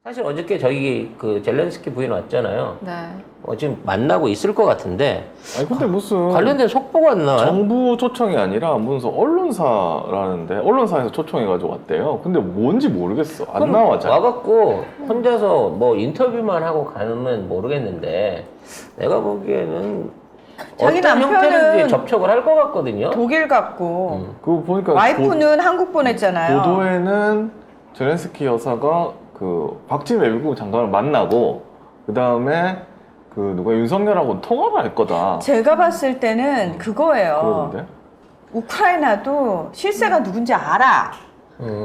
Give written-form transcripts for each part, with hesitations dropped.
사실 어저께 저희 그 젤렌스키 부인 왔잖아요. 네. 지금 만나고 있을 것 같은데 아니 근데 무슨 관련된 속보가 안 나와요? 정부 초청이 아니라 무슨 언론사라는데 언론사에서 초청해가지고 왔대요. 근데 뭔지 모르겠어. 안 그럼 나와 잘. 와갖고 혼자서 뭐 인터뷰만 하고 가면 모르겠는데 내가 보기에는 자기 어떤 남편은 형태로든지 접촉을 할 것 같거든요. 독일 갔고 그거 보니까 와이프는 한국 보냈잖아요. 보도에는 젤렌스키 여사가 그 박진 외교부 장관을 만나고 그 다음에 그 누가 윤석열하고 통화를 할 거다. 제가 봤을 때는 그거예요. 그러는데 우크라이나도 실세가 누군지 알아.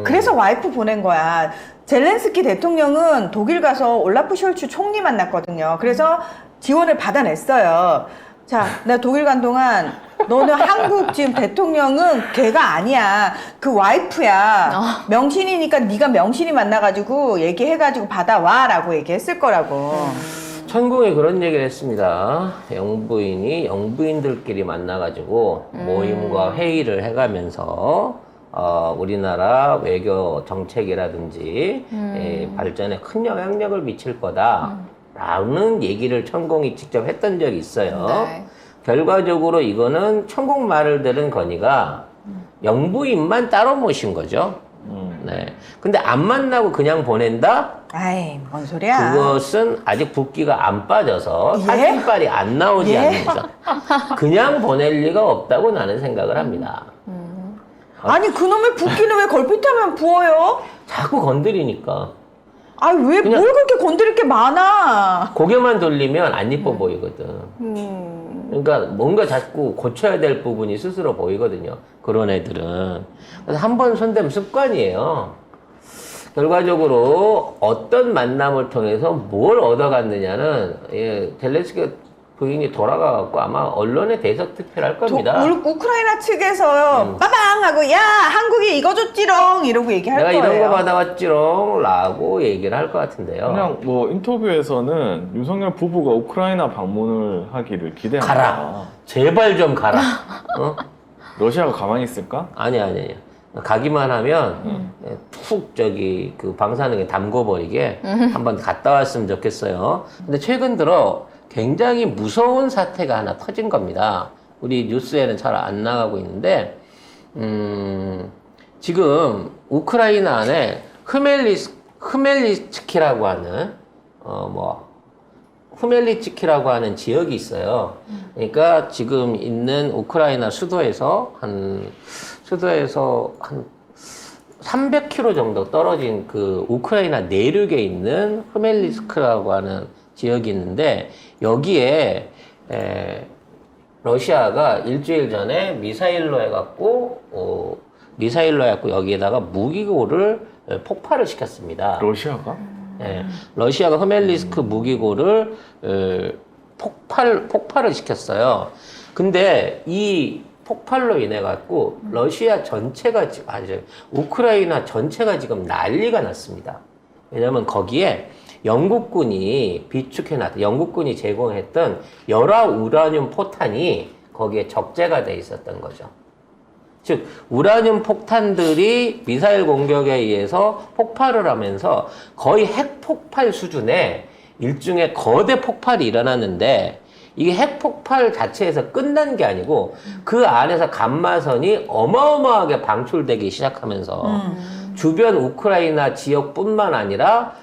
그래서 와이프 보낸 거야. 젤렌스키 대통령은 독일 가서 올라프 숄츠 총리 만났거든요. 그래서 지원을 받아냈어요. 자, 내가 독일 간 동안 너는 한국 지금 대통령은 걔가 아니야. 그 와이프야. 명신이니까 네가 명신이 만나가지고 얘기해가지고 받아와라고 얘기했을 거라고. 천공이 그런 얘기를 했습니다. 영부인이 영부인들끼리 만나가지고 모임과 회의를 해가면서 우리나라 외교 정책이라든지 발전에 큰 영향력을 미칠 거다라는 얘기를 천공이 직접 했던 적이 있어요. 네. 결과적으로 이거는 천공 말을 들은 건희가 영부인만 따로 모신 거죠. 네. 근데 안 만나고 그냥 보낸다? 아이, 뭔 소리야. 그것은 아직 붓기가 안 빠져서 예? 사진빨이 안 나오지 예? 않는 이상 그냥 보낼 리가 없다고 나는 생각을 합니다. 아니, 그놈의 붓기는 왜 걸핏하면 부어요? 자꾸 건드리니까 아, 왜 그냥- 뭘 그렇게 건드릴 게 많아? 고개만 돌리면 안 이뻐 보이거든. 그러니까 뭔가 자꾸 고쳐야 될 부분이 스스로 보이거든요. 그런 애들은. 그래서 한 번 손대면 습관이에요. 결과적으로 어떤 만남을 통해서 뭘 얻어갔느냐는 젤렌스키 부인이 돌아가갖고 아마 언론에 대해서 투표를 할 겁니다. 우크라이나 측에서 빠방 하고 야 한국이 이거 줬지롱 이러고 얘기할 내가 거예요. 이런 거 받아왔지롱 라고 얘기를 할 것 같은데요. 그냥 뭐 인터뷰에서는 윤석열 부부가 우크라이나 방문을 하기를 기대한다. 가라. 제발 좀 가라. 어? 러시아가 가만히 있을까? 아니. 가기만 하면 툭 저기 그 방사능에 담궈버리게 한번 갔다 왔으면 좋겠어요. 근데 최근 들어 굉장히 무서운 사태가 하나 터진 겁니다. 우리 뉴스에는 잘 안 나가고 있는데 지금 우크라이나 안에 흐멜리츠키라고 하는 흐멜리츠키라고 하는 지역이 있어요. 그러니까 지금 있는 우크라이나 수도에서 한 300km 정도 떨어진 그 우크라이나 내륙에 있는 흐멜리츠크라고 하는 지역이 있는데 여기에 러시아가 일주일 전에 미사일로 해갖고 여기에다가 무기고를 폭발을 시켰습니다. 러시아가? 러시아가 흐멜리스크 무기고를 폭발을 시켰어요. 근데 이 폭발로 인해 갖고 러시아 전체가 우크라이나 전체가 지금 난리가 났습니다. 왜냐면 거기에 영국군이 영국군이 제공했던 열화 우라늄 포탄이 거기에 적재가 돼 있었던 거죠. 즉 우라늄 폭탄들이 미사일 공격에 의해서 폭발을 하면서 거의 핵폭발 수준의 일종의 거대 폭발이 일어났는데 이게 핵폭발 자체에서 끝난 게 아니고 그 안에서 감마선이 어마어마하게 방출되기 시작하면서 주변 우크라이나 지역뿐만 아니라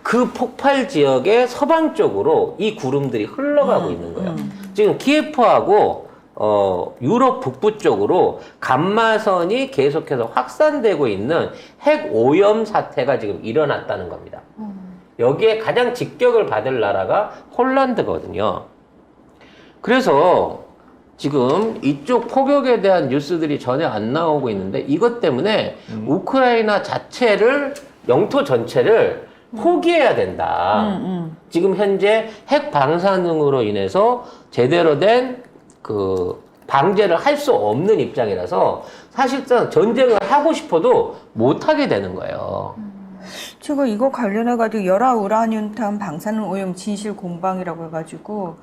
그 폭발 지역의 서방 쪽으로 이 구름들이 흘러가고 있는 거예요. 지금 키예프하고 유럽 북부 쪽으로 감마선이 계속해서 확산되고 있는 핵 오염 사태가 지금 일어났다는 겁니다. 여기에 가장 직격을 받을 나라가 폴란드거든요. 그래서 지금 이쪽 포격에 대한 뉴스들이 전혀 안 나오고 있는데 이것 때문에 우크라이나 자체를 영토 전체를 포기해야 된다. 지금 현재 핵 방사능으로 인해서 제대로 된 그 방제를 할 수 없는 입장이라서 사실상 전쟁을 하고 싶어도 못 하게 되는 거예요. 제가 이거 관련해가지고 열화 우라늄탄 방사능 오염 진실 공방이라고 해가지고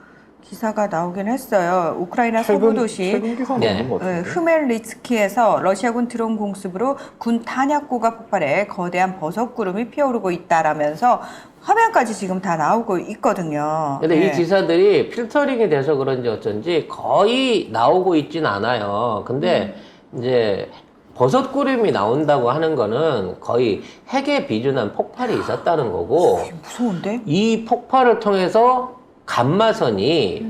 기사가 나오긴 했어요. 우크라이나 서부 도시 최근 기사는 네. 없는 것 같은데. 흐멜리츠키에서 러시아군 드론 공습으로 군 탄약고가 폭발해 거대한 버섯구름이 피어오르고 있다라면서 화면까지 지금 다 나오고 있거든요. 근데 네. 이 기사들이 필터링이 돼서 그런지 어쩐지 거의 나오고 있진 않아요. 근데 이제 버섯구름이 나온다고 하는 거는 거의 핵에 비준한 폭발이 있었다는 거고, 무서운데? 이 폭발을 통해서 감마선이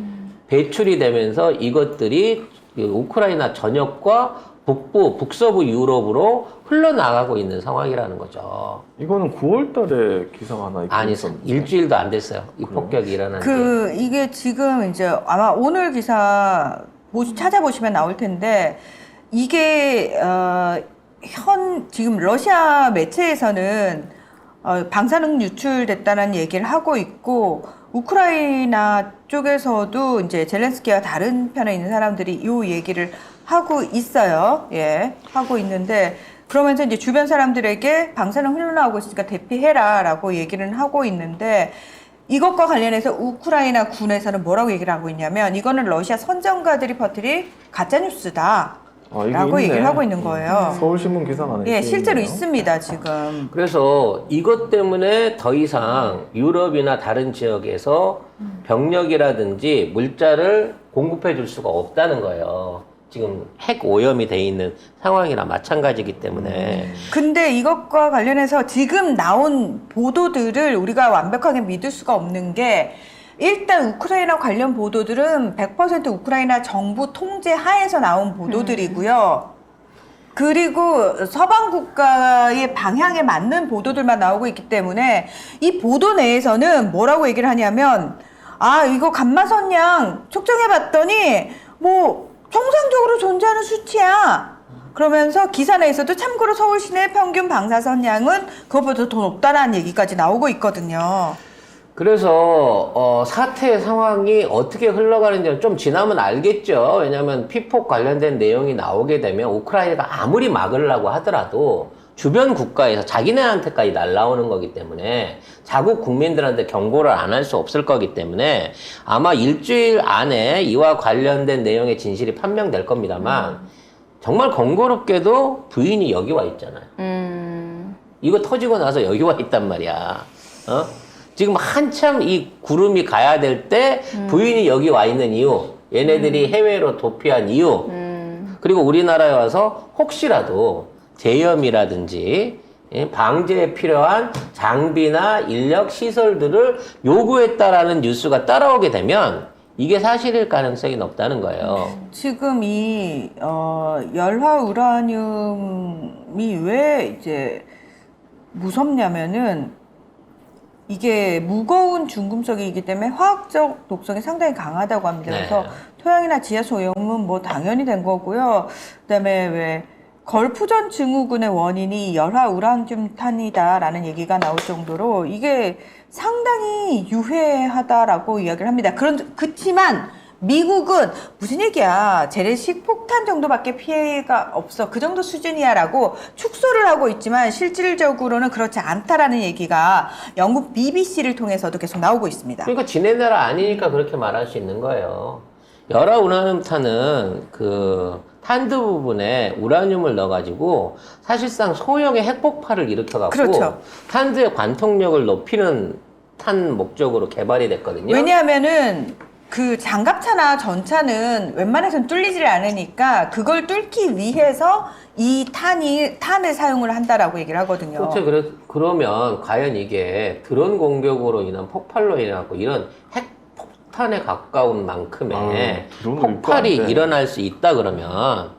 배출이 되면서 이것들이 우크라이나 전역과 북서부 유럽으로 흘러나가고 있는 상황이라는 거죠. 이거는 9월 달에 기사가 하나 있긴 아니, 있었는데. 일주일도 안 됐어요. 이 그래요? 폭격이 일어난 지. 이게 지금 이제 아마 오늘 기사 찾아보시면 나올 텐데, 이게, 지금 러시아 매체에서는 방사능 유출됐다는 얘기를 하고 있고, 우크라이나 쪽에서도 이제 젤렌스키와 다른 편에 있는 사람들이 이 얘기를 하고 있어요. 예, 하고 있는데, 그러면서 이제 주변 사람들에게 방사능 흘러나오고 있으니까 대피해라 라고 얘기를 하고 있는데, 이것과 관련해서 우크라이나 군에서는 뭐라고 얘기를 하고 있냐면, 이거는 러시아 선전가들이 퍼뜨린 가짜뉴스다 이게 라고 있네. 얘기를 하고 있는 거예요. 서울신문 기사가 하나 예, 있긴 실제로 있네요. 있습니다, 지금. 그래서 이것 때문에 더 이상 유럽이나 다른 지역에서 병력이라든지 물자를 공급해 줄 수가 없다는 거예요. 지금 핵 오염이 돼 있는 상황이나 마찬가지이기 때문에. 근데 이것과 관련해서 지금 나온 보도들을 우리가 완벽하게 믿을 수가 없는 게, 일단 우크라이나 관련 보도들은 100% 우크라이나 정부 통제 하에서 나온 보도들이고요. 그리고 서방 국가의 방향에 맞는 보도들만 나오고 있기 때문에 이 보도 내에서는 뭐라고 얘기를 하냐면, 이거 감마선량 측정해 봤더니 뭐 정상적으로 존재하는 수치야. 그러면서 기사 내에서도 참고로 서울 시내 평균 방사선량은 그것보다 더 높다라는 얘기까지 나오고 있거든요. 그래서 사태 상황이 어떻게 흘러가는지 좀 지나면 알겠죠. 왜냐하면 피폭 관련된 내용이 나오게 되면 우크라이나가 아무리 막으려고 하더라도 주변 국가에서 자기네한테까지 날라오는 거기 때문에 자국 국민들한테 경고를 안 할 수 없을 거기 때문에 아마 일주일 안에 이와 관련된 내용의 진실이 판명될 겁니다만 정말 번거롭게도 부인이 여기 와 있잖아요. 이거 터지고 나서 여기 와 있단 말이야. 지금 한참 이 구름이 가야 될 때 부인이 여기 와 있는 이유, 얘네들이 해외로 도피한 이유, 그리고 우리나라에 와서 혹시라도 제염이라든지 방제에 필요한 장비나 인력, 시설들을 요구했다라는 뉴스가 따라오게 되면 이게 사실일 가능성이 높다는 거예요. 지금 이 열화 우라늄이 왜 이제 무섭냐면은, 이게 무거운 중금속이기 때문에 화학적 독성이 상당히 강하다고 합니다. 네. 그래서 토양이나 지하수 오염은 뭐 당연히 된 거고요. 그다음에 왜 걸푸전 증후군의 원인이 열화 우라늄탄이다라는 얘기가 나올 정도로 이게 상당히 유해하다라고 이야기를 합니다. 그렇지만 미국은 무슨 얘기야, 재래식 폭탄 정도밖에 피해가 없어, 그 정도 수준이야라고 축소를 하고 있지만 실질적으로는 그렇지 않다라는 얘기가 영국 BBC를 통해서도 계속 나오고 있습니다. 그러니까 지네 나라 아니니까 그렇게 말할 수 있는 거예요. 열화 우라늄탄은 그 탄두 부분에 우라늄을 넣어가지고 사실상 소형의 핵폭발을 일으켜갖고 그렇죠. 탄두의 관통력을 높이는 탄 목적으로 개발이 됐거든요. 왜냐하면은 그 장갑차나 전차는 웬만해서는 뚫리지를 않으니까 그걸 뚫기 위해서 이 탄을 사용을 한다라고 얘기를 하거든요. 그렇죠. 그러면 과연 이게 드론 공격으로 인한 폭발로 인해갖고 이런 핵폭탄에 가까운 만큼의 드론은 폭발이 있고 안 돼. 일어날 수 있다 그러면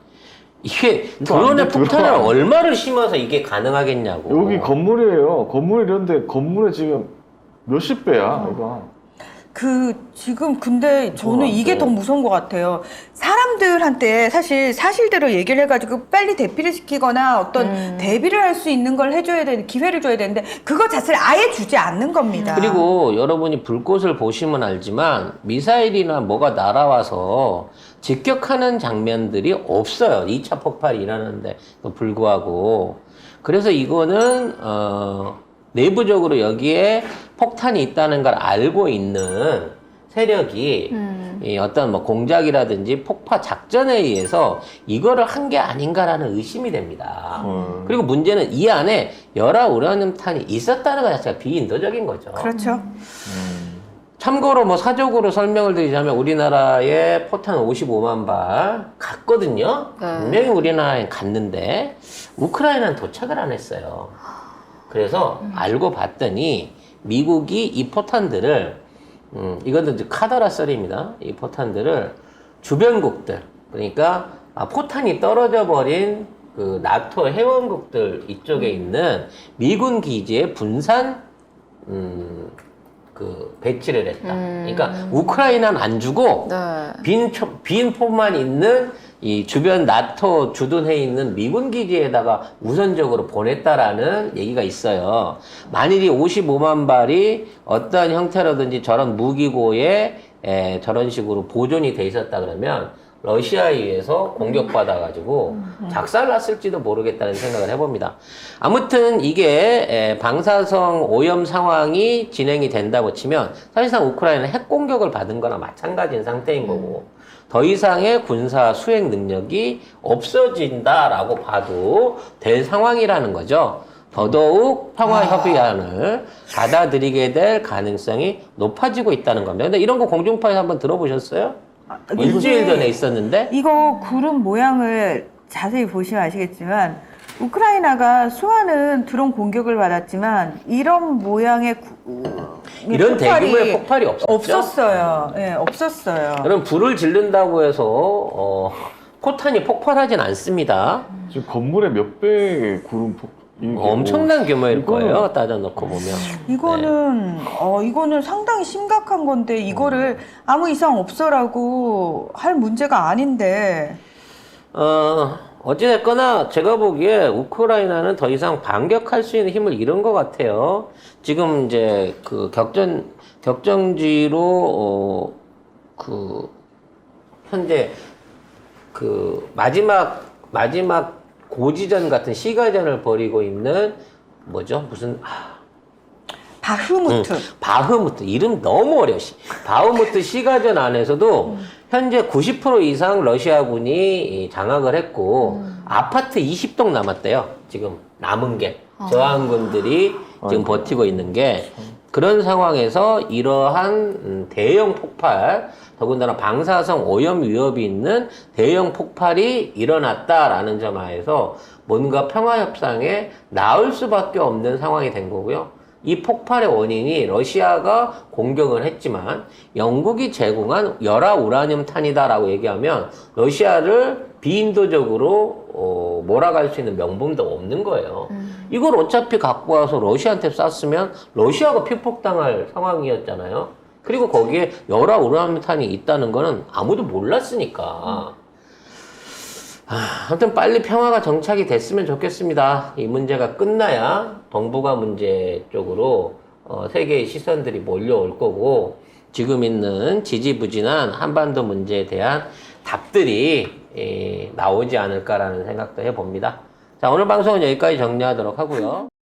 이게 이거 안 드론의 돼, 폭탄을 드론. 얼마를 심어서 이게 가능하겠냐고. 여기 건물이에요. 건물 이런데 건물에 지금 몇십 배야, 이거. 지금 근데 저는 이게 더 무서운 것 같아요. 사람들한테 사실 사실대로 얘기를 해가지고 빨리 대피를 시키거나 어떤 대비를 할 수 있는 걸 해줘야 되는, 기회를 줘야 되는데 그거 자체를 아예 주지 않는 겁니다. 그리고 여러분이 불꽃을 보시면 알지만 미사일이나 뭐가 날아와서 직격하는 장면들이 없어요. 2차 폭발이 일어나는데 불구하고. 그래서 이거는 내부적으로 여기에 폭탄이 있다는 걸 알고 있는 세력이 이 어떤 뭐 공작이라든지 폭파 작전에 의해서 이거를 한 게 아닌가라는 의심이 됩니다. 그리고 문제는 이 안에 열화 우라늄탄이 있었다는 것 자체가 비인도적인 거죠. 그렇죠. 참고로 뭐 사적으로 설명을 드리자면 우리나라에 포탄 55만 발 갔거든요. 네. 분명히 우리나라에 갔는데 우크라이나는 도착을 안 했어요. 그래서 알고 봤더니 미국이 이 포탄들을 이것은 이제 카더라 썰입니다. 이 포탄들을 주변국들 그러니까 포탄이 떨어져 버린 그 나토 회원국들 이쪽에 있는 미군 기지에 분산 그 배치를 했다. 그러니까 우크라이나는 안 주고 네. 빈 포만 있는 이 주변 나토 주둔해 있는 미군 기지에다가 우선적으로 보냈다라는 얘기가 있어요. 만일 이 55만 발이 어떠한 형태로든지 저런 무기고에 저런 식으로 보존이 돼 있었다 그러면 러시아에 의해서 공격받아가지고 작살났을지도 모르겠다는 생각을 해봅니다. 아무튼 이게 방사성 오염 상황이 진행이 된다고 치면 사실상 우크라이나는 핵 공격을 받은 거나 마찬가지인 상태인 거고 더 이상의 군사 수행 능력이 없어진다라고 봐도 될 상황이라는 거죠. 더더욱 평화협의안을 받아들이게 될 가능성이 높아지고 있다는 겁니다. 근데 이런 거 공중파에서 한번 들어보셨어요? 일주일 전에 있었는데 이거 구름 모양을 자세히 보시면 아시겠지만 우크라이나가 수많은 드론 공격을 받았지만 이런 모양의 이런 대규모의 폭발이 없었죠? 없었어요. 예, 없었어요. 그럼 불을 지른다고 해서 포탄이 폭발하진 않습니다. 지금 건물의 몇 배의 구름 엄청난 규모일 이거는- 거예요. 따져놓고 보면. 이거는 상당히 심각한 건데 이거를 아무 이상 없어라고 할 문제가 아닌데. 어찌됐거나 제가 보기에 우크라이나는 더 이상 반격할 수 있는 힘을 잃은 것 같아요. 지금 이제 그 격전지로 현재 그 마지막 고지전 같은 시가전을 벌이고 있는 무슨 바흐무트. 바흐무트 이름 너무 어려워. 바흐무트 시가전 안에서도 현재 90% 이상 러시아군이 장악을 했고 아파트 20동 남았대요. 지금 남은 게 저항군들이 지금 버티고 있는 게 그런 상황에서 이러한 대형 폭발 더군다나 방사성 오염 위협이 있는 대형 폭발이 일어났다라는 점 하에서 뭔가 평화협상에 나올 수밖에 없는 상황이 된 거고요. 이 폭발의 원인이 러시아가 공격을 했지만 영국이 제공한 열화 우라늄 탄이다라고 얘기하면 러시아를 비인도적으로 몰아갈 수 있는 명분도 없는 거예요. 이걸 어차피 갖고 와서 러시아한테 쐈으면 러시아가 피폭당할 상황이었잖아요. 그리고 거기에 열화 우라늄 탄이 있다는 거는 아무도 몰랐으니까. 아무튼 빨리 평화가 정착이 됐으면 좋겠습니다. 이 문제가 끝나야 동북아 문제 쪽으로 세계의 시선들이 몰려올 거고 지금 있는 지지부진한 한반도 문제에 대한 답들이 나오지 않을까라는 생각도 해봅니다. 자, 오늘 방송은 여기까지 정리하도록 하고요.